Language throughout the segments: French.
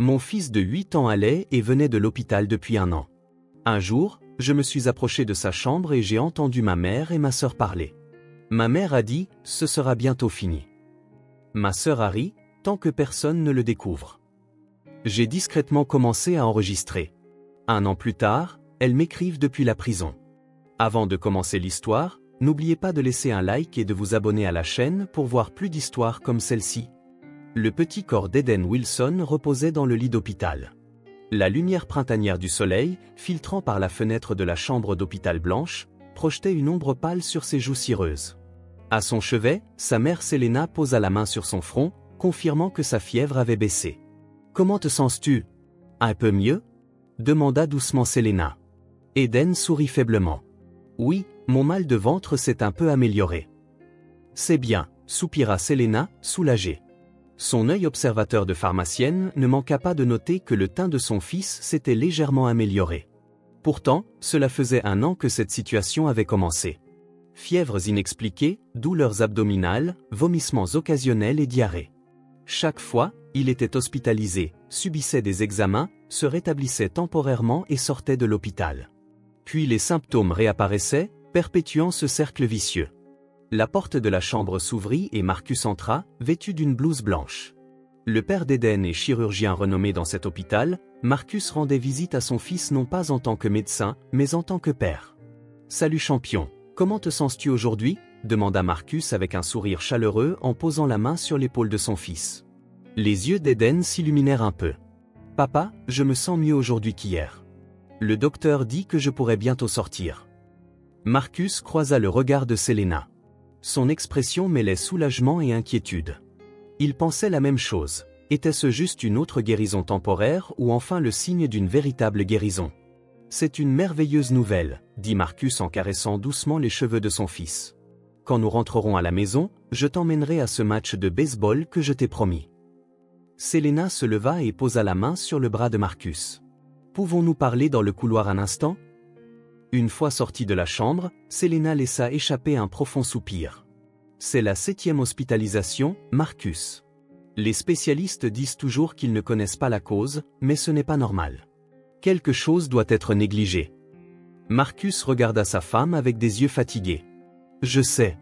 Mon fils de 8 ans allait et venait de l'hôpital depuis 1 an. Un jour, je me suis approché de sa chambre et j'ai entendu ma mère et ma sœur parler. Ma mère a dit « ce sera bientôt fini ». Ma sœur a ri, tant que personne ne le découvre. J'ai discrètement commencé à enregistrer. 1 an plus tard, elles m'écrivent depuis la prison. Avant de commencer l'histoire, n'oubliez pas de laisser un like et de vous abonner à la chaîne pour voir plus d'histoires comme celle-ci. Le petit corps d'Eden Wilson reposait dans le lit d'hôpital. La lumière printanière du soleil, filtrant par la fenêtre de la chambre d'hôpital blanche, projetait une ombre pâle sur ses joues cireuses. À son chevet, sa mère Selena posa la main sur son front, confirmant que sa fièvre avait baissé. « Comment te sens-tu ? Un peu mieux ?» demanda doucement Selena. Eden sourit faiblement. « Oui, mon mal de ventre s'est un peu amélioré. »« C'est bien, » soupira Selena, soulagée. Son œil observateur de pharmacienne ne manqua pas de noter que le teint de son fils s'était légèrement amélioré. Pourtant, cela faisait 1 an que cette situation avait commencé. Fièvres inexpliquées, douleurs abdominales, vomissements occasionnels et diarrhée. Chaque fois, il était hospitalisé, subissait des examens, se rétablissait temporairement et sortait de l'hôpital. Puis les symptômes réapparaissaient, perpétuant ce cercle vicieux. La porte de la chambre s'ouvrit et Marcus entra, vêtu d'une blouse blanche. Le père d'Eden est chirurgien renommé dans cet hôpital. Marcus rendait visite à son fils non pas en tant que médecin, mais en tant que père. « Salut champion, comment te sens-tu aujourd'hui » demanda Marcus avec un sourire chaleureux en posant la main sur l'épaule de son fils. Les yeux d'Eden s'illuminèrent un peu. « Papa, je me sens mieux aujourd'hui qu'hier. Le docteur dit que je pourrais bientôt sortir. » Marcus croisa le regard de Selena. Son expression mêlait soulagement et inquiétude. Il pensait la même chose. Était-ce juste une autre guérison temporaire ou enfin le signe d'une véritable guérison ? « C'est une merveilleuse nouvelle, » dit Marcus en caressant doucement les cheveux de son fils. « Quand nous rentrerons à la maison, je t'emmènerai à ce match de baseball que je t'ai promis. » Selena se leva et posa la main sur le bras de Marcus. « Pouvons-nous parler dans le couloir un instant ?» Une fois sortie de la chambre, Selena laissa échapper un profond soupir. C'est la 7e hospitalisation, Marcus. Les spécialistes disent toujours qu'ils ne connaissent pas la cause, mais ce n'est pas normal. Quelque chose doit être négligé. Marcus regarda sa femme avec des yeux fatigués. « Je sais.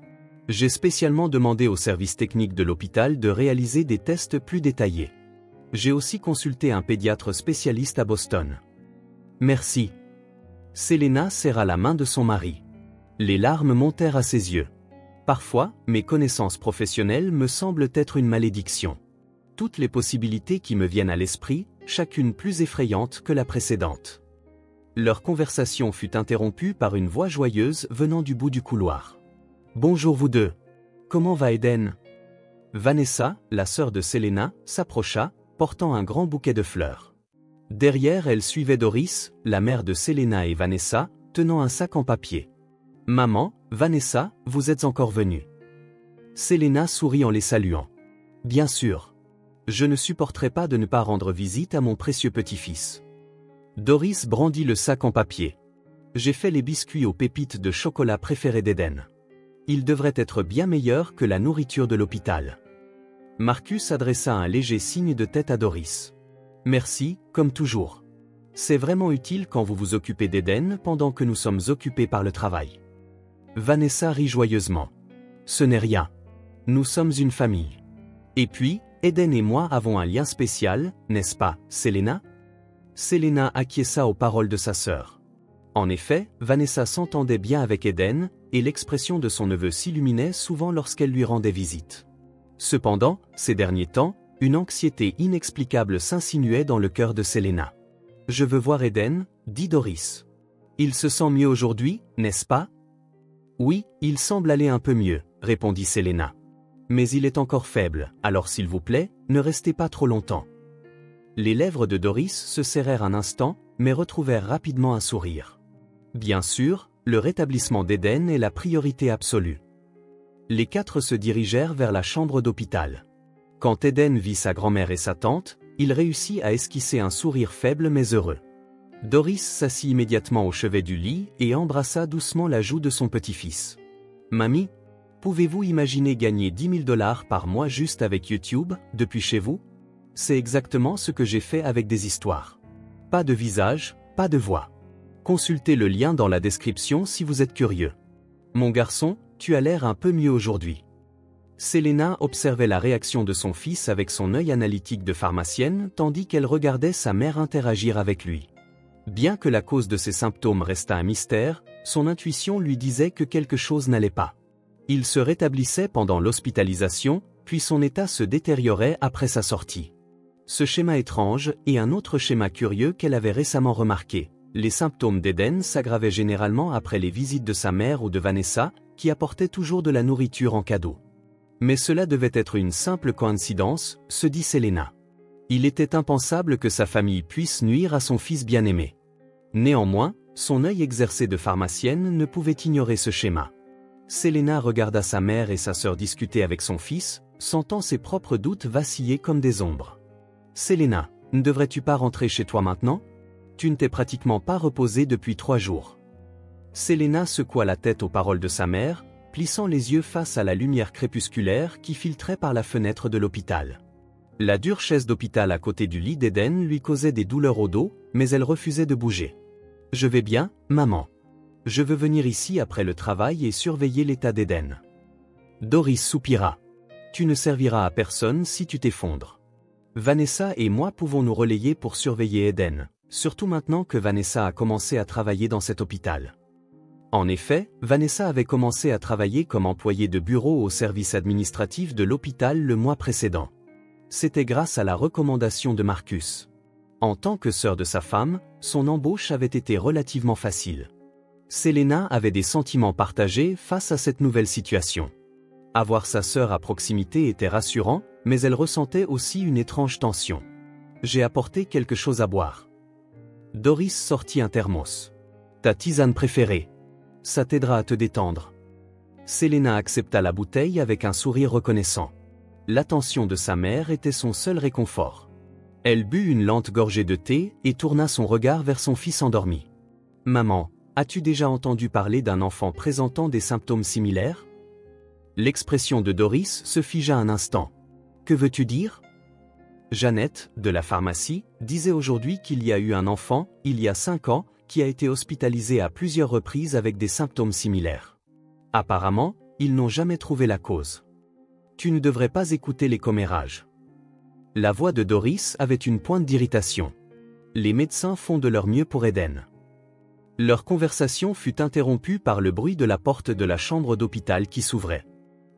J'ai spécialement demandé au service technique de l'hôpital de réaliser des tests plus détaillés. J'ai aussi consulté un pédiatre spécialiste à Boston. » « Merci. » Selena serra la main de son mari. Les larmes montèrent à ses yeux. Parfois, mes connaissances professionnelles me semblent être une malédiction. Toutes les possibilités qui me viennent à l'esprit, chacune plus effrayante que la précédente. Leur conversation fut interrompue par une voix joyeuse venant du bout du couloir. « Bonjour vous deux. Comment va Eden ?» Vanessa, la sœur de Selena, s'approcha, portant un grand bouquet de fleurs. Derrière elle suivait Doris, la mère de Selena et Vanessa, tenant un sac en papier. « Maman, Vanessa, vous êtes encore venue. » Selena sourit en les saluant. « Bien sûr. Je ne supporterai pas de ne pas rendre visite à mon précieux petit-fils. » Doris brandit le sac en papier. « J'ai fait les biscuits aux pépites de chocolat préférés d'Eden. Ils devraient être bien meilleurs que la nourriture de l'hôpital. » Marcus adressa un léger signe de tête à Doris. « Merci, comme toujours. C'est vraiment utile quand vous vous occupez d'Eden pendant que nous sommes occupés par le travail. » Vanessa rit joyeusement. « Ce n'est rien. Nous sommes une famille. Et puis, Eden et moi avons un lien spécial, n'est-ce pas, Selena ?» Selena acquiesça aux paroles de sa sœur. En effet, Vanessa s'entendait bien avec Eden, et l'expression de son neveu s'illuminait souvent lorsqu'elle lui rendait visite. Cependant, ces derniers temps, une anxiété inexplicable s'insinuait dans le cœur de Selena. « Je veux voir Eden, » dit Doris. « Il se sent mieux aujourd'hui, n'est-ce pas ?»« Oui, il semble aller un peu mieux, » répondit Selena. « Mais il est encore faible, alors s'il vous plaît, ne restez pas trop longtemps. » Les lèvres de Doris se serrèrent un instant, mais retrouvèrent rapidement un sourire. Bien sûr, le rétablissement d'Eden est la priorité absolue. Les 4 se dirigèrent vers la chambre d'hôpital. Quand Eden vit sa grand-mère et sa tante, il réussit à esquisser un sourire faible mais heureux. Doris s'assit immédiatement au chevet du lit et embrassa doucement la joue de son petit-fils. « Mamie, pouvez-vous imaginer gagner $10 000 par mois juste avec YouTube, depuis chez vous ? C'est exactement ce que j'ai fait avec des histoires. Pas de visage, pas de voix. Consultez le lien dans la description si vous êtes curieux. Mon garçon, tu as l'air un peu mieux aujourd'hui. Selena observait la réaction de son fils avec son œil analytique de pharmacienne tandis qu'elle regardait sa mère interagir avec lui. Bien que la cause de ses symptômes restât un mystère, son intuition lui disait que quelque chose n'allait pas. Il se rétablissait pendant l'hospitalisation, puis son état se détériorait après sa sortie. Ce schéma étrange et un autre schéma curieux qu'elle avait récemment remarqué. Les symptômes d'Eden s'aggravaient généralement après les visites de sa mère ou de Vanessa, qui apportaient toujours de la nourriture en cadeau. Mais cela devait être une simple coïncidence, se dit Selena. Il était impensable que sa famille puisse nuire à son fils bien-aimé. Néanmoins, son œil exercé de pharmacienne ne pouvait ignorer ce schéma. Selena regarda sa mère et sa sœur discuter avec son fils, sentant ses propres doutes vaciller comme des ombres. « Selena, ne devrais-tu pas rentrer chez toi maintenant ? Tu ne t'es pratiquement pas reposée depuis 3 jours. » Selena secoua la tête aux paroles de sa mère, plissant les yeux face à la lumière crépusculaire qui filtrait par la fenêtre de l'hôpital. La dure chaise d'hôpital à côté du lit d'Eden lui causait des douleurs au dos, mais elle refusait de bouger. « Je vais bien, maman. Je veux venir ici après le travail et surveiller l'état d'Eden. » Doris soupira. « Tu ne serviras à personne si tu t'effondres. Vanessa et moi pouvons nous relayer pour surveiller Eden, surtout maintenant que Vanessa a commencé à travailler dans cet hôpital. » En effet, Vanessa avait commencé à travailler comme employée de bureau au service administratif de l'hôpital le mois précédent. C'était grâce à la recommandation de Marcus. En tant que sœur de sa femme, son embauche avait été relativement facile. Selena avait des sentiments partagés face à cette nouvelle situation. Avoir sa sœur à proximité était rassurant, mais elle ressentait aussi une étrange tension. « J'ai apporté quelque chose à boire. » Doris sortit un thermos. « Ta tisane préférée. Ça t'aidera à te détendre. » Selena accepta la bouteille avec un sourire reconnaissant. L'attention de sa mère était son seul réconfort. Elle but une lente gorgée de thé et tourna son regard vers son fils endormi. « Maman, as-tu déjà entendu parler d'un enfant présentant des symptômes similaires ?» L'expression de Doris se figea un instant. « Que veux-tu dire ?» Jeannette, de la pharmacie, disait aujourd'hui qu'il y a eu un enfant, il y a 5 ans, qui a été hospitalisé à plusieurs reprises avec des symptômes similaires. Apparemment, ils n'ont jamais trouvé la cause. Tu ne devrais pas écouter les commérages. La voix de Doris avait une pointe d'irritation. Les médecins font de leur mieux pour Eden. Leur conversation fut interrompue par le bruit de la porte de la chambre d'hôpital qui s'ouvrait.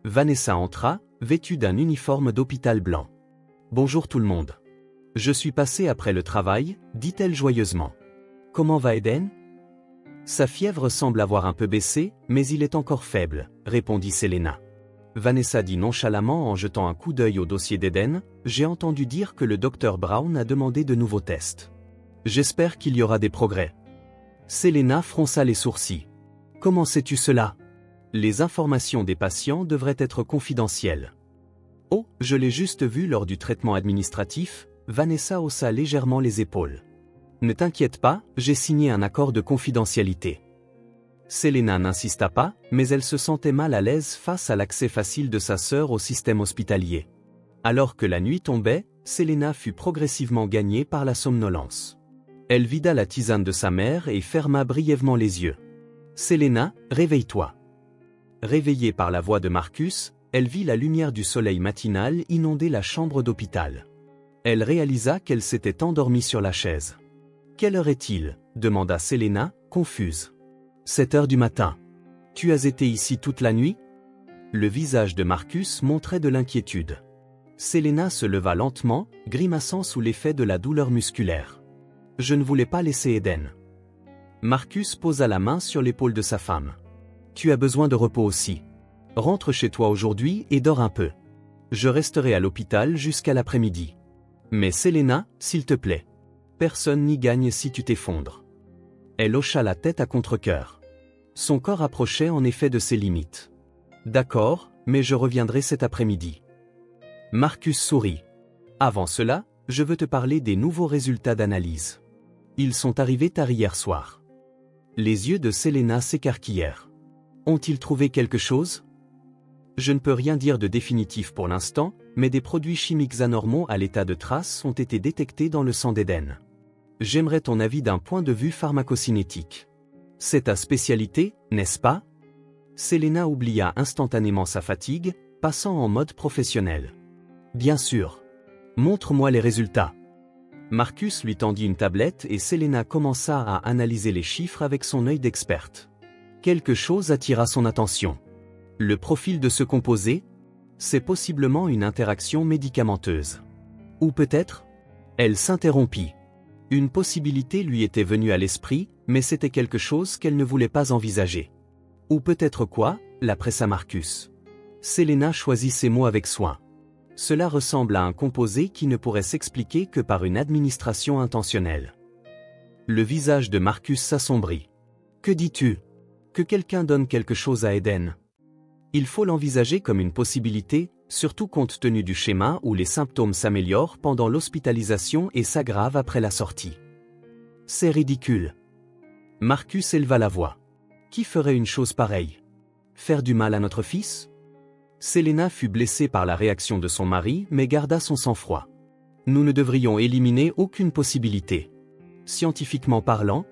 Vanessa entra, vêtue d'un uniforme d'hôpital blanc. « Bonjour tout le monde. Je suis passée après le travail, dit-elle joyeusement. Comment va Eden ? Sa fièvre semble avoir un peu baissé, mais il est encore faible, répondit Selena. Vanessa dit nonchalamment en jetant un coup d'œil au dossier d'Eden, j'ai entendu dire que le docteur Brown a demandé de nouveaux tests. J'espère qu'il y aura des progrès. Selena fronça les sourcils. Comment sais-tu cela ? Les informations des patients devraient être confidentielles. Oh, je l'ai juste vu lors du traitement administratif, Vanessa haussa légèrement les épaules. Ne t'inquiète pas, j'ai signé un accord de confidentialité. Selena n'insista pas, mais elle se sentait mal à l'aise face à l'accès facile de sa sœur au système hospitalier. Alors que la nuit tombait, Selena fut progressivement gagnée par la somnolence. Elle vida la tisane de sa mère et ferma brièvement les yeux. Selena, réveille-toi. Réveillée par la voix de Marcus, elle vit la lumière du soleil matinal inonder la chambre d'hôpital. Elle réalisa qu'elle s'était endormie sur la chaise. « Quelle heure est-il » demanda Selena, confuse. « 7 heures du matin. Tu as été ici toute la nuit ?» Le visage de Marcus montrait de l'inquiétude. Selena se leva lentement, grimaçant sous l'effet de la douleur musculaire. « Je ne voulais pas laisser Eden. » Marcus posa la main sur l'épaule de sa femme. « Tu as besoin de repos aussi. Rentre chez toi aujourd'hui et dors un peu. Je resterai à l'hôpital jusqu'à l'après-midi. Mais Selena, s'il te plaît. Personne n'y gagne si tu t'effondres. » Elle hocha la tête à contre-cœur. Son corps approchait en effet de ses limites. « D'accord, mais je reviendrai cet après-midi. » Marcus sourit. « Avant cela, je veux te parler des nouveaux résultats d'analyse. Ils sont arrivés tard hier soir. » Les yeux de Selena s'écarquillèrent. « Ont-ils trouvé quelque chose ?» Je ne peux rien dire de définitif pour l'instant, mais des produits chimiques anormaux à l'état de trace ont été détectés dans le sang d'Eden. J'aimerais ton avis d'un point de vue pharmacocinétique. C'est ta spécialité, n'est-ce pas? Selena oublia instantanément sa fatigue, passant en mode professionnel. Bien sûr. Montre-moi les résultats. Marcus lui tendit une tablette et Selena commença à analyser les chiffres avec son œil d'experte. Quelque chose attira son attention. Le profil de ce composé? C'est possiblement une interaction médicamenteuse. Ou peut-être? Elle s'interrompit. Une possibilité lui était venue à l'esprit, mais c'était quelque chose qu'elle ne voulait pas envisager. Ou peut-être quoi? La pressa Marcus. Selena choisit ses mots avec soin. Cela ressemble à un composé qui ne pourrait s'expliquer que par une administration intentionnelle. Le visage de Marcus s'assombrit. Que dis-tu? Que quelqu'un donne quelque chose à Eden? Il faut l'envisager comme une possibilité, surtout compte tenu du schéma où les symptômes s'améliorent pendant l'hospitalisation et s'aggravent après la sortie. C'est ridicule. Marcus éleva la voix. Qui ferait une chose pareille? Faire du mal à notre fils? Selena fut blessée par la réaction de son mari mais garda son sang-froid. Nous ne devrions éliminer aucune possibilité. Scientifiquement parlant?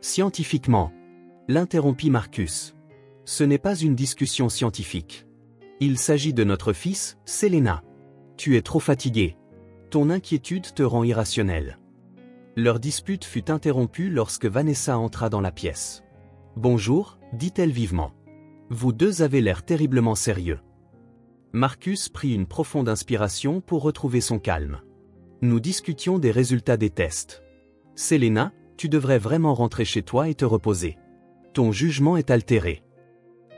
Scientifiquement. L'interrompit Marcus. Ce n'est pas une discussion scientifique. Il s'agit de notre fils, Selena. Tu es trop fatiguée. Ton inquiétude te rend irrationnelle. Leur dispute fut interrompue lorsque Vanessa entra dans la pièce. Bonjour, dit-elle vivement. Vous deux avez l'air terriblement sérieux. Marcus prit une profonde inspiration pour retrouver son calme. Nous discutions des résultats des tests. Selena, tu devrais vraiment rentrer chez toi et te reposer. Ton jugement est altéré.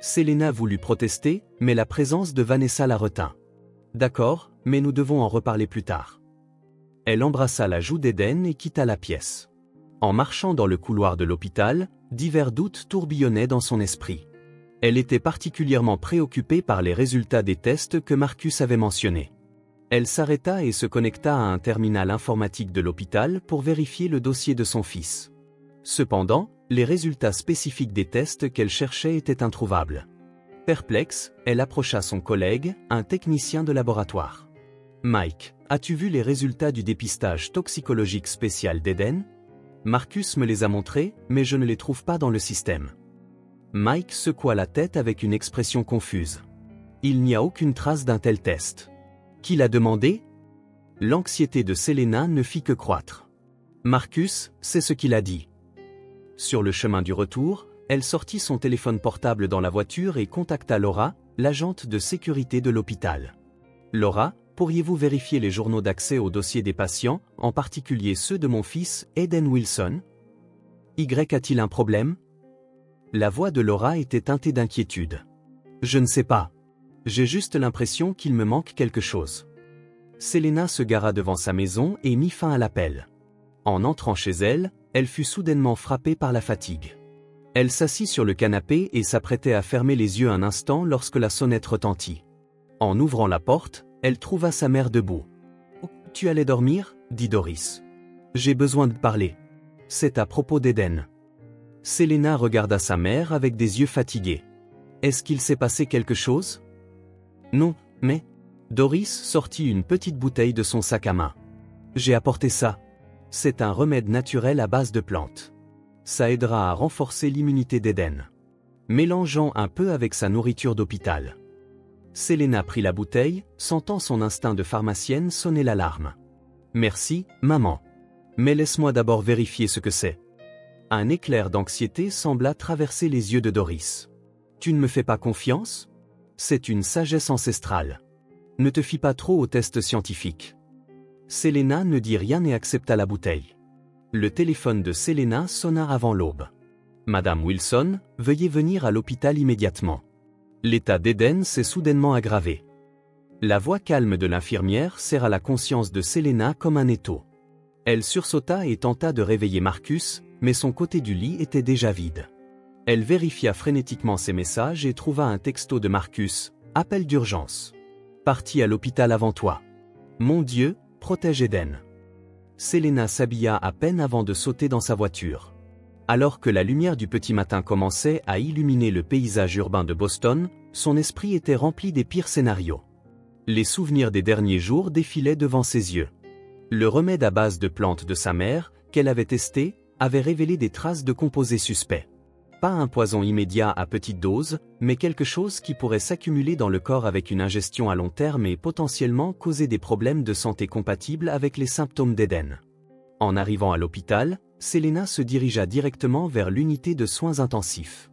Selena voulut protester, mais la présence de Vanessa la retint. D'accord, mais nous devons en reparler plus tard. Elle embrassa la joue d'Eden et quitta la pièce. En marchant dans le couloir de l'hôpital, divers doutes tourbillonnaient dans son esprit. Elle était particulièrement préoccupée par les résultats des tests que Marcus avait mentionnés. Elle s'arrêta et se connecta à un terminal informatique de l'hôpital pour vérifier le dossier de son fils. Cependant, les résultats spécifiques des tests qu'elle cherchait étaient introuvables. Perplexe, elle approcha son collègue, un technicien de laboratoire. « Mike, as-tu vu les résultats du dépistage toxicologique spécial d'Eden? Marcus me les a montrés, mais je ne les trouve pas dans le système. » Mike secoua la tête avec une expression confuse. Il n'y a aucune trace d'un tel test. Qui l'a demandé? L'anxiété de Selena ne fit que croître. Marcus, c'est ce qu'il a dit. Sur le chemin du retour, elle sortit son téléphone portable dans la voiture et contacta Laura, l'agente de sécurité de l'hôpital. Laura, pourriez-vous vérifier les journaux d'accès au dossier des patients, en particulier ceux de mon fils, Eden Wilson? Y a-t-il un problème? La voix de Laura était teintée d'inquiétude. Je ne sais pas. J'ai juste l'impression qu'il me manque quelque chose. Selena se gara devant sa maison et mit fin à l'appel. En entrant chez elle, elle fut soudainement frappée par la fatigue. Elle s'assit sur le canapé et s'apprêtait à fermer les yeux un instant lorsque la sonnette retentit. En ouvrant la porte, elle trouva sa mère debout. « Tu allais dormir ?» dit Doris. « J'ai besoin de parler. C'est à propos d'Eden. » Selena regarda sa mère avec des yeux fatigués. « Est-ce qu'il s'est passé quelque chose ?» Non, mais... Doris sortit une petite bouteille de son sac à main. « J'ai apporté ça. C'est un remède naturel à base de plantes. Ça aidera à renforcer l'immunité d'Eden. Mélangeant un peu avec sa nourriture d'hôpital. » Selena prit la bouteille, sentant son instinct de pharmacienne sonner l'alarme. « Merci, maman. Mais laisse-moi d'abord vérifier ce que c'est. » Un éclair d'anxiété sembla traverser les yeux de Doris. « Tu ne me fais pas confiance? C'est une sagesse ancestrale. Ne te fie pas trop aux tests scientifiques. » Selena ne dit rien et accepta la bouteille. Le téléphone de Selena sonna avant l'aube. « Madame Wilson, veuillez venir à l'hôpital immédiatement. L'état d'Eden s'est soudainement aggravé. » La voix calme de l'infirmière serra la conscience de Selena comme un étau. Elle sursauta et tenta de réveiller Marcus, mais son côté du lit était déjà vide. Elle vérifia frénétiquement ses messages et trouva un texto de Marcus, « Appel d'urgence. Parti à l'hôpital avant toi. Mon Dieu, protège Eden. » Selena s'habilla à peine avant de sauter dans sa voiture. Alors que la lumière du petit matin commençait à illuminer le paysage urbain de Boston, son esprit était rempli des pires scénarios. Les souvenirs des derniers jours défilaient devant ses yeux. Le remède à base de plantes de sa mère, qu'elle avait testé, avait révélé des traces de composés suspects. Pas un poison immédiat à petite dose, mais quelque chose qui pourrait s'accumuler dans le corps avec une ingestion à long terme et potentiellement causer des problèmes de santé compatibles avec les symptômes d'Éden. En arrivant à l'hôpital, Selena se dirigea directement vers l'unité de soins intensifs.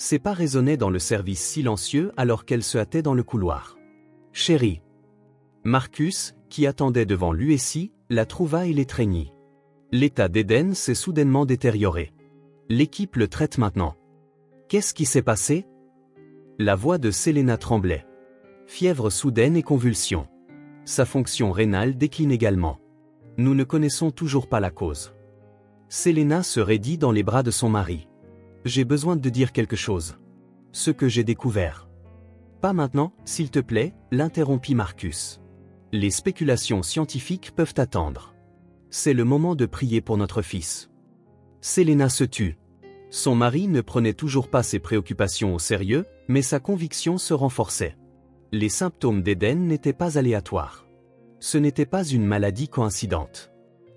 Ses pas résonnaient dans le service silencieux alors qu'elle se hâtait dans le couloir. « Chérie !» Marcus, qui attendait devant l'USI, la trouva et l'étreignit. L'état d'Éden s'est soudainement détérioré. L'équipe le traite maintenant. Qu'est-ce qui s'est passé? La voix de Selena tremblait. Fièvre soudaine et convulsions. Sa fonction rénale décline également. Nous ne connaissons toujours pas la cause. Selena se raidit dans les bras de son mari. J'ai besoin de dire quelque chose. Ce que j'ai découvert. Pas maintenant, s'il te plaît, l'interrompit Marcus. Les spéculations scientifiques peuvent attendre. C'est le moment de prier pour notre fils. Selena se tut. Son mari ne prenait toujours pas ses préoccupations au sérieux, mais sa conviction se renforçait. Les symptômes d'Éden n'étaient pas aléatoires. Ce n'était pas une maladie coïncidente.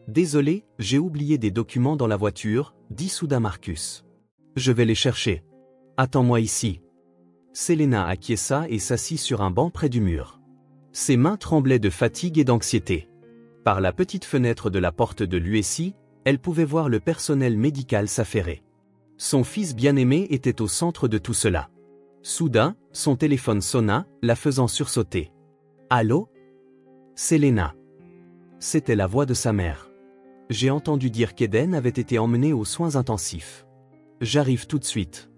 Désolé, j'ai oublié des documents dans la voiture, dit soudain Marcus. Je vais les chercher. Attends-moi ici. Selena acquiesça et s'assit sur un banc près du mur. Ses mains tremblaient de fatigue et d'anxiété. Par la petite fenêtre de la porte de l'USI, elle pouvait voir le personnel médical s'affairer. Son fils bien-aimé était au centre de tout cela. Soudain, son téléphone sonna, la faisant sursauter. Allô? Selena. C'était la voix de sa mère. J'ai entendu dire qu'Éden avait été emmené aux soins intensifs. J'arrive tout de suite.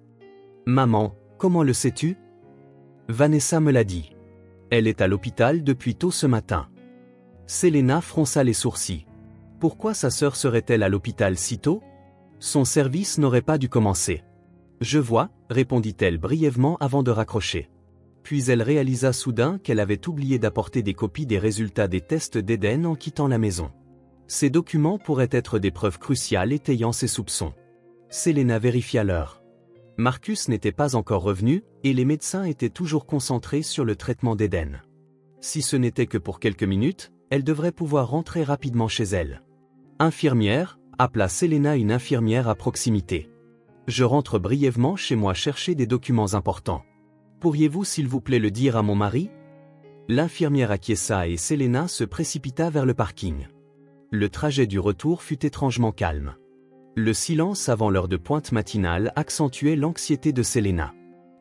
Maman, comment le sais-tu? Vanessa me l'a dit. Elle est à l'hôpital depuis tôt ce matin. Selena fronça les sourcils. Pourquoi sa sœur serait-elle à l'hôpital si tôt? Son service n'aurait pas dû commencer. Je vois, répondit-elle brièvement avant de raccrocher. Puis elle réalisa soudain qu'elle avait oublié d'apporter des copies des résultats des tests d'Éden en quittant la maison. Ces documents pourraient être des preuves cruciales étayant ses soupçons. Selena vérifia l'heure. Marcus n'était pas encore revenu, et les médecins étaient toujours concentrés sur le traitement d'Éden. Si ce n'était que pour quelques minutes, elle devrait pouvoir rentrer rapidement chez elle. Infirmière, appela Selena une infirmière à proximité. Je rentre brièvement chez moi chercher des documents importants. Pourriez-vous s'il vous plaît le dire à mon mari? L'infirmière acquiesça et Selena se précipita vers le parking. Le trajet du retour fut étrangement calme. Le silence avant l'heure de pointe matinale accentuait l'anxiété de Selena.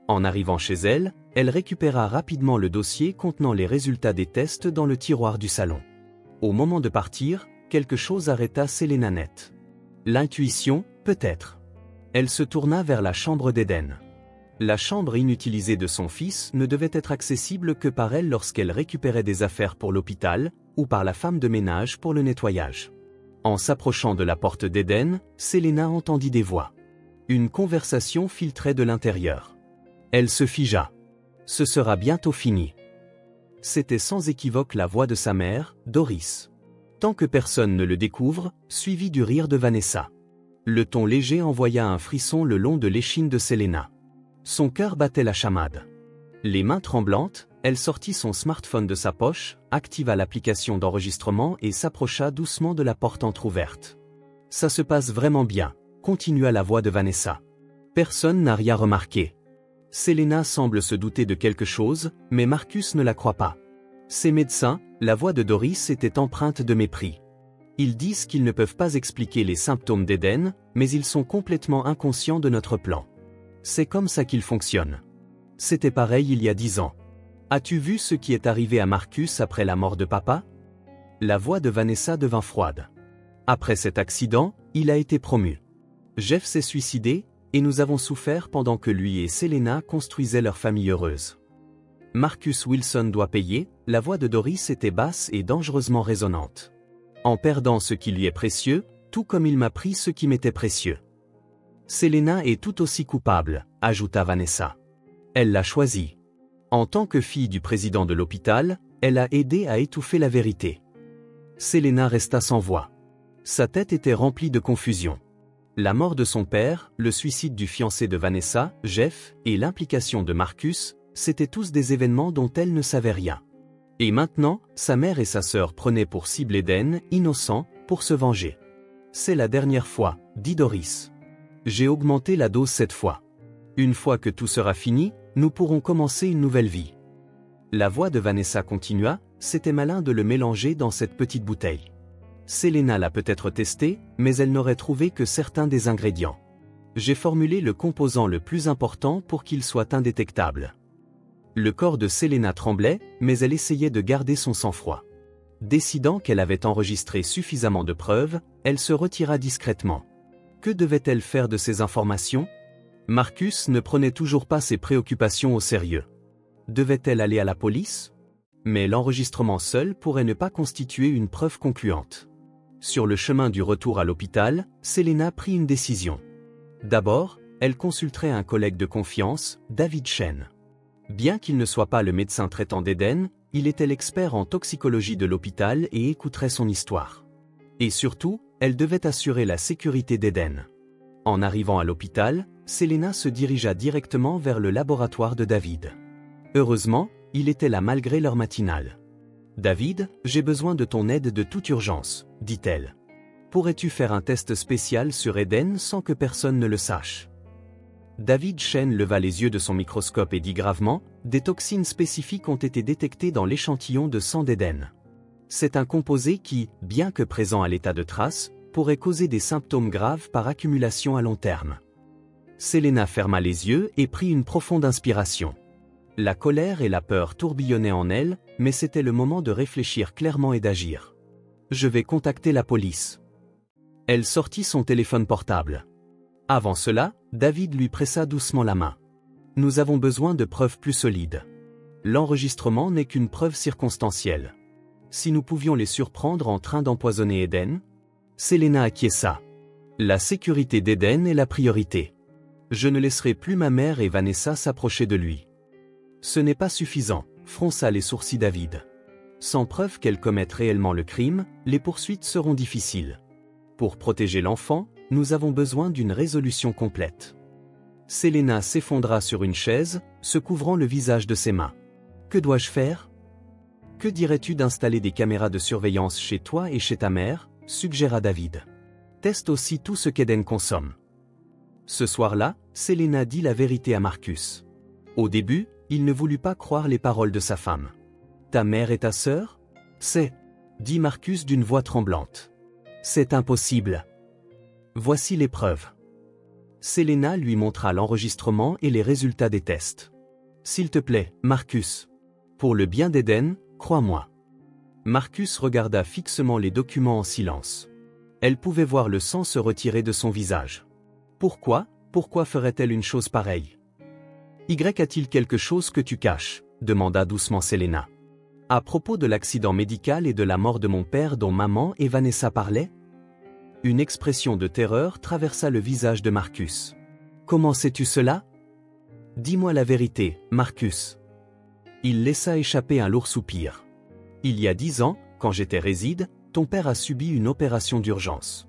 En arrivant chez elle, elle récupéra rapidement le dossier contenant les résultats des tests dans le tiroir du salon. Au moment de partir, quelque chose arrêta Selena net. L'intuition, peut-être. Elle se tourna vers la chambre d'Éden. La chambre inutilisée de son fils ne devait être accessible que par elle lorsqu'elle récupérait des affaires pour l'hôpital, ou par la femme de ménage pour le nettoyage. En s'approchant de la porte d'Éden, Selena entendit des voix. Une conversation filtrait de l'intérieur. Elle se figea. Ce sera bientôt fini. C'était sans équivoque la voix de sa mère, Doris. Tant que personne ne le découvre, suivi du rire de Vanessa. Le ton léger envoya un frisson le long de l'échine de Selena. Son cœur battait la chamade. Les mains tremblantes, elle sortit son smartphone de sa poche, activa l'application d'enregistrement et s'approcha doucement de la porte entr'ouverte. Ça se passe vraiment bien, continua la voix de Vanessa. Personne n'a rien remarqué. Selena semble se douter de quelque chose, mais Marcus ne la croit pas. Ces médecins, la voix de Doris était empreinte de mépris. Ils disent qu'ils ne peuvent pas expliquer les symptômes d'Éden, mais ils sont complètement inconscients de notre plan. C'est comme ça qu'ils fonctionnent. C'était pareil il y a 10 ans. As-tu vu ce qui est arrivé à Marcus après la mort de papa? La voix de Vanessa devint froide. Après cet accident, il a été promu. Jeff s'est suicidé, et nous avons souffert pendant que lui et Selena construisaient leur famille heureuse. Marcus Wilson doit payer, la voix de Doris était basse et dangereusement résonnante. En perdant ce qui lui est précieux, tout comme il m'a pris ce qui m'était précieux. Selena est tout aussi coupable, ajouta Vanessa. Elle l'a choisi. En tant que fille du président de l'hôpital, elle a aidé à étouffer la vérité. Selena resta sans voix. Sa tête était remplie de confusion. La mort de son père, le suicide du fiancé de Vanessa, Jeff, et l'implication de Marcus, C'étaient tous des événements dont elle ne savait rien. Et maintenant, sa mère et sa sœur prenaient pour cible Eden, innocent, pour se venger. C'est la dernière fois, dit Doris. J'ai augmenté la dose cette fois. Une fois que tout sera fini, nous pourrons commencer une nouvelle vie. La voix de Vanessa continua, c'était malin de le mélanger dans cette petite bouteille. Selena l'a peut-être testé, mais elle n'aurait trouvé que certains des ingrédients. J'ai formulé le composant le plus important pour qu'il soit indétectable. Le corps de Selena tremblait, mais elle essayait de garder son sang-froid. Décidant qu'elle avait enregistré suffisamment de preuves, elle se retira discrètement. Que devait-elle faire de ces informations? Marcus ne prenait toujours pas ses préoccupations au sérieux. Devait-elle aller à la police? Mais l'enregistrement seul pourrait ne pas constituer une preuve concluante. Sur le chemin du retour à l'hôpital, Selena prit une décision. D'abord, elle consulterait un collègue de confiance, David Chen. Bien qu'il ne soit pas le médecin traitant d'Eden, il était l'expert en toxicologie de l'hôpital et écouterait son histoire. Et surtout, elle devait assurer la sécurité d'Eden. En arrivant à l'hôpital, Selena se dirigea directement vers le laboratoire de David. Heureusement, il était là malgré l'heure matinale. « David, j'ai besoin de ton aide de toute urgence, » dit-elle. « Pourrais-tu faire un test spécial sur Eden sans que personne ne le sache ?» David Chen leva les yeux de son microscope et dit gravement, « Des toxines spécifiques ont été détectées dans l'échantillon de sang d'Eden. C'est un composé qui, bien que présent à l'état de trace, pourrait causer des symptômes graves par accumulation à long terme. » Selena ferma les yeux et prit une profonde inspiration. La colère et la peur tourbillonnaient en elle, mais c'était le moment de réfléchir clairement et d'agir. « Je vais contacter la police. » Elle sortit son téléphone portable. Avant cela, David lui pressa doucement la main. « Nous avons besoin de preuves plus solides. L'enregistrement n'est qu'une preuve circonstancielle. Si nous pouvions les surprendre en train d'empoisonner Eden ?» Selena acquiesça. « La sécurité d'Eden est la priorité. Je ne laisserai plus ma mère et Vanessa s'approcher de lui. » Ce n'est pas suffisant, fronça les sourcils David. Sans preuve qu'elle commette réellement le crime, les poursuites seront difficiles. Pour protéger l'enfant, nous avons besoin d'une résolution complète. Selena s'effondra sur une chaise, se couvrant le visage de ses mains. Que dois-je faire? Que dirais-tu d'installer des caméras de surveillance chez toi et chez ta mère, suggéra David. Teste aussi tout ce qu'Eden consomme. Ce soir-là, Selena dit la vérité à Marcus. Au début, il ne voulut pas croire les paroles de sa femme. Ta mère et ta sœur? C'est, dit Marcus d'une voix tremblante. C'est impossible. Voici les preuves. Selena lui montra l'enregistrement et les résultats des tests. S'il te plaît, Marcus. Pour le bien d'Eden, crois-moi. Marcus regarda fixement les documents en silence. Elle pouvait voir le sang se retirer de son visage. Pourquoi ferait-elle une chose pareille? Y a-t-il quelque chose que tu caches? Demanda doucement Selena. À propos de l'accident médical et de la mort de mon père dont maman et Vanessa parlaient? Une expression de terreur traversa le visage de Marcus. Comment sais-tu cela? Dis-moi la vérité, Marcus. Il laissa échapper un lourd soupir. Il y a 10 ans, quand j'étais réside, ton père a subi une opération d'urgence.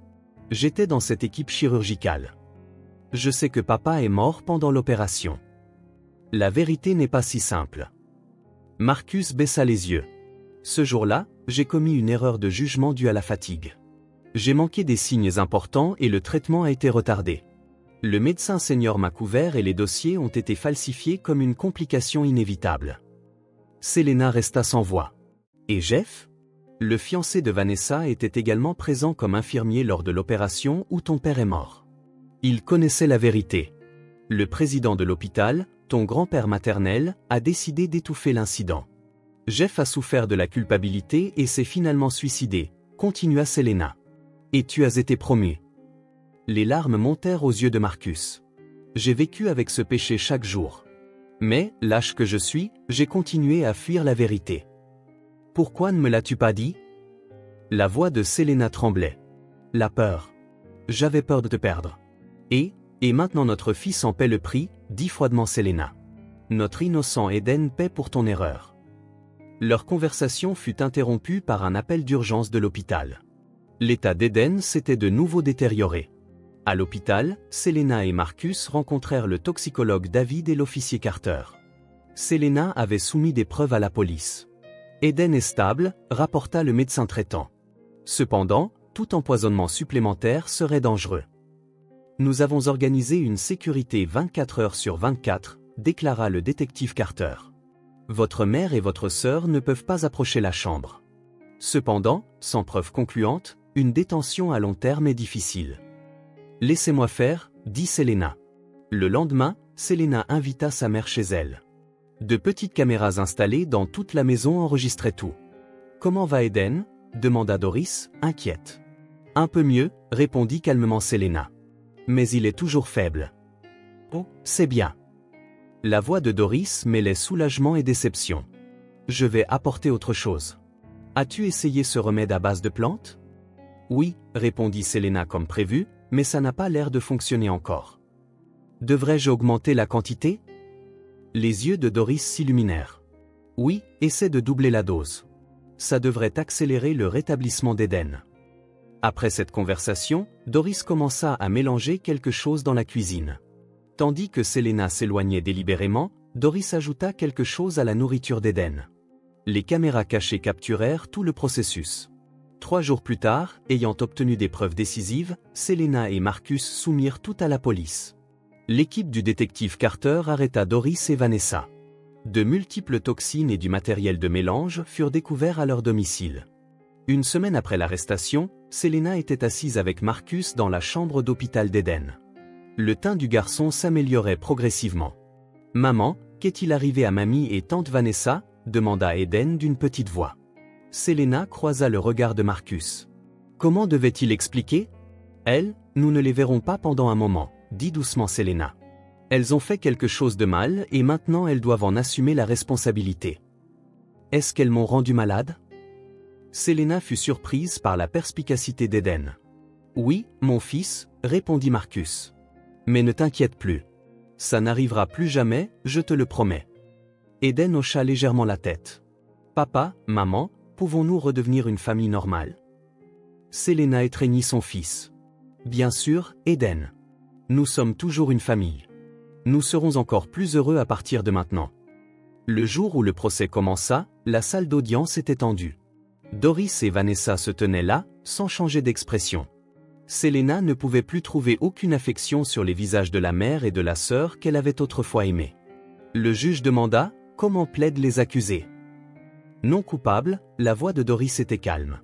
J'étais dans cette équipe chirurgicale. Je sais que papa est mort pendant l'opération. La vérité n'est pas si simple. Marcus baissa les yeux. Ce jour-là, j'ai commis une erreur de jugement due à la fatigue. J'ai manqué des signes importants et le traitement a été retardé. Le médecin senior m'a couvert et les dossiers ont été falsifiés comme une complication inévitable. Selena resta sans voix. Et Jeff? Le fiancé de Vanessa était également présent comme infirmier lors de l'opération où ton père est mort. Il connaissait la vérité. Le président de l'hôpital, ton grand-père maternel, a décidé d'étouffer l'incident. Jeff a souffert de la culpabilité et s'est finalement suicidé, continua Selena. Et tu as été promu. Les larmes montèrent aux yeux de Marcus. J'ai vécu avec ce péché chaque jour. Mais, lâche que je suis, j'ai continué à fuir la vérité. Pourquoi ne me l'as-tu pas dit? La voix de Selena tremblait. La peur. J'avais peur de te perdre. Et maintenant notre fils en paie le prix, dit froidement Selena. Notre innocent Eden paie pour ton erreur. Leur conversation fut interrompue par un appel d'urgence de l'hôpital. L'état d'Eden s'était de nouveau détérioré. À l'hôpital, Selena et Marcus rencontrèrent le toxicologue David et l'officier Carter. Selena avait soumis des preuves à la police. Eden est stable, rapporta le médecin traitant. Cependant, tout empoisonnement supplémentaire serait dangereux. Nous avons organisé une sécurité 24 heures sur 24, déclara le détective Carter. Votre mère et votre sœur ne peuvent pas approcher la chambre. Cependant, sans preuve concluante, une détention à long terme est difficile. Laissez-moi faire, dit Selena. Le lendemain, Selena invita sa mère chez elle. De petites caméras installées dans toute la maison enregistraient tout. Comment va Eden ? Demanda Doris, inquiète. Un peu mieux, répondit calmement Selena. Mais il est toujours faible. Oh, c'est bien. La voix de Doris mêlait soulagement et déception. Je vais apporter autre chose. As-tu essayé ce remède à base de plantes ? Oui, répondit Selena comme prévu, mais ça n'a pas l'air de fonctionner encore. Devrais-je augmenter la quantité ? Les yeux de Doris s'illuminèrent. Oui, essaie de doubler la dose. Ça devrait accélérer le rétablissement d'Eden. Après cette conversation, Doris commença à mélanger quelque chose dans la cuisine. Tandis que Selena s'éloignait délibérément, Doris ajouta quelque chose à la nourriture d'Eden. Les caméras cachées capturèrent tout le processus. 3 jours plus tard, ayant obtenu des preuves décisives, Selena et Marcus soumirent tout à la police. L'équipe du détective Carter arrêta Doris et Vanessa. De multiples toxines et du matériel de mélange furent découverts à leur domicile. Une semaine après l'arrestation, Selena était assise avec Marcus dans la chambre d'hôpital d'Eden. Le teint du garçon s'améliorait progressivement. « Maman, qu'est-il arrivé à mamie et tante Vanessa ?» demanda Eden d'une petite voix. Selena croisa le regard de Marcus. « Comment devait-il expliquer ? Elles, nous ne les verrons pas pendant un moment, dit doucement Selena. Elles ont fait quelque chose de mal et maintenant elles doivent en assumer la responsabilité. Est-ce qu'elles m'ont rendu malade ? Selena fut surprise par la perspicacité d'Eden. Oui, mon fils, répondit Marcus. Mais ne t'inquiète plus. Ça n'arrivera plus jamais, je te le promets. Eden hocha légèrement la tête. Papa, maman, pouvons-nous redevenir une famille normale ? Selena étreignit son fils. Bien sûr, Eden. Nous sommes toujours une famille. Nous serons encore plus heureux à partir de maintenant. Le jour où le procès commença, la salle d'audience était tendue. Doris et Vanessa se tenaient là, sans changer d'expression. Selena ne pouvait plus trouver aucune affection sur les visages de la mère et de la sœur qu'elle avait autrefois aimées. Le juge demanda « Comment plaident les accusés ?» Non coupable, la voix de Doris était calme.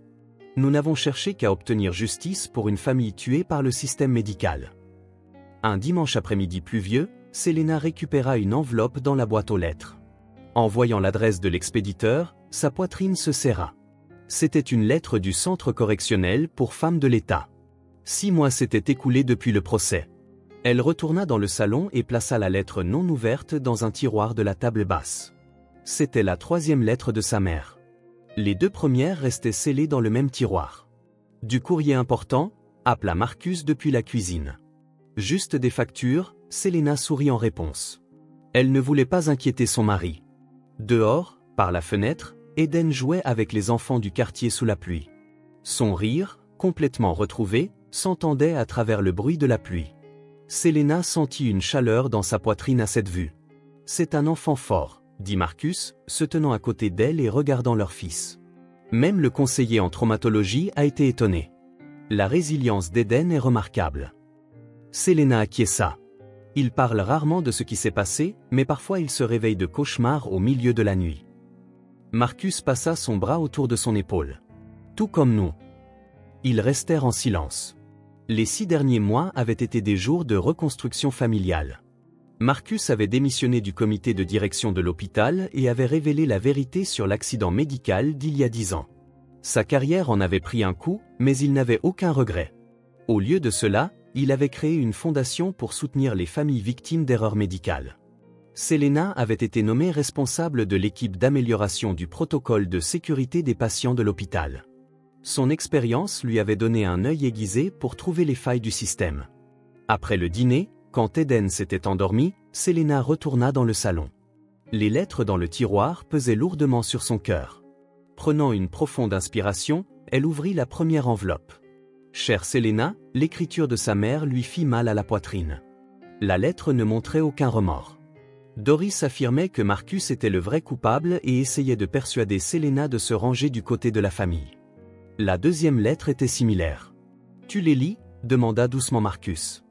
Nous n'avons cherché qu'à obtenir justice pour une famille tuée par le système médical. Un dimanche après-midi pluvieux, Selena récupéra une enveloppe dans la boîte aux lettres. En voyant l'adresse de l'expéditeur, sa poitrine se serra. C'était une lettre du centre correctionnel pour femmes de l'État. 6 mois s'étaient écoulés depuis le procès. Elle retourna dans le salon et plaça la lettre non ouverte dans un tiroir de la table basse. C'était la 3e lettre de sa mère. Les 2 premières restaient scellées dans le même tiroir. Du courrier important, appela Marcus depuis la cuisine. Juste des factures, Selena sourit en réponse. Elle ne voulait pas inquiéter son mari. Dehors, par la fenêtre, Eden jouait avec les enfants du quartier sous la pluie. Son rire, complètement retrouvé, s'entendait à travers le bruit de la pluie. Selena sentit une chaleur dans sa poitrine à cette vue. « C'est un enfant fort », dit Marcus, se tenant à côté d'elle et regardant leur fils. Même le conseiller en traumatologie a été étonné. La résilience d'Eden est remarquable. Selena acquiesça. Il parle rarement de ce qui s'est passé, mais parfois il se réveille de cauchemars au milieu de la nuit. Marcus passa son bras autour de son épaule. Tout comme nous. Ils restèrent en silence. Les 6 derniers mois avaient été des jours de reconstruction familiale. Marcus avait démissionné du comité de direction de l'hôpital et avait révélé la vérité sur l'accident médical d'il y a 10 ans. Sa carrière en avait pris un coup, mais il n'avait aucun regret. Au lieu de cela, il avait créé une fondation pour soutenir les familles victimes d'erreurs médicales. Selena avait été nommée responsable de l'équipe d'amélioration du protocole de sécurité des patients de l'hôpital. Son expérience lui avait donné un œil aiguisé pour trouver les failles du système. Après le dîner, quand Eden s'était endormi, Selena retourna dans le salon. Les lettres dans le tiroir pesaient lourdement sur son cœur. Prenant une profonde inspiration, elle ouvrit la première enveloppe. Chère Selena, l'écriture de sa mère lui fit mal à la poitrine. La lettre ne montrait aucun remords. Doris affirmait que Marcus était le vrai coupable et essayait de persuader Selena de se ranger du côté de la famille. La deuxième lettre était similaire. « Tu les lis » demanda doucement Marcus.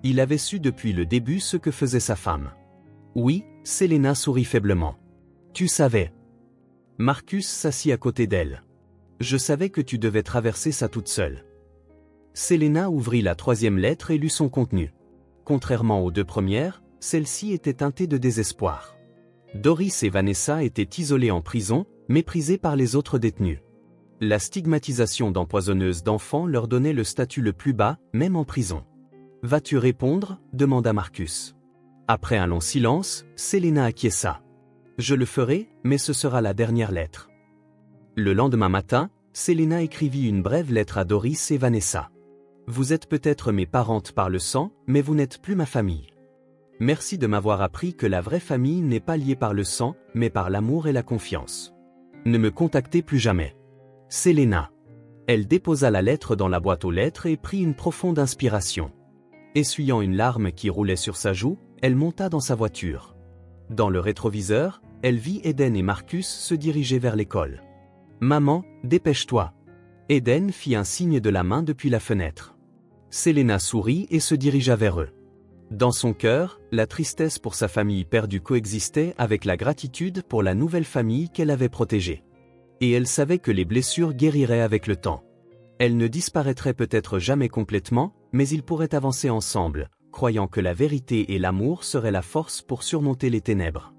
Il avait su depuis le début ce que faisait sa femme. « Oui », Selena sourit faiblement. « Tu savais. » Marcus s'assit à côté d'elle. « Je savais que tu devais traverser ça toute seule. » Selena ouvrit la troisième lettre et lut son contenu. Contrairement aux deux premières, celle-ci était teintée de désespoir. Doris et Vanessa étaient isolées en prison, méprisées par les autres détenus. La stigmatisation d'empoisonneuses d'enfants leur donnait le statut le plus bas, même en prison. « Vas-tu répondre » demanda Marcus. Après un long silence, Selena acquiesça. « Je le ferai, mais ce sera la dernière lettre. » Le lendemain matin, Selena écrivit une brève lettre à Doris et Vanessa. « Vous êtes peut-être mes parentes par le sang, mais vous n'êtes plus ma famille. Merci de m'avoir appris que la vraie famille n'est pas liée par le sang, mais par l'amour et la confiance. Ne me contactez plus jamais. Selena. » Elle déposa la lettre dans la boîte aux lettres et prit une profonde inspiration. Essuyant une larme qui roulait sur sa joue, elle monta dans sa voiture. Dans le rétroviseur, elle vit Eden et Marcus se diriger vers l'école. « Maman, dépêche-toi. » Eden fit un signe de la main depuis la fenêtre. Selena sourit et se dirigea vers eux. Dans son cœur, la tristesse pour sa famille perdue coexistait avec la gratitude pour la nouvelle famille qu'elle avait protégée. Et elle savait que les blessures guériraient avec le temps. Elles ne disparaîtraient peut-être jamais complètement, mais ils pourraient avancer ensemble, croyant que la vérité et l'amour seraient la force pour surmonter les ténèbres.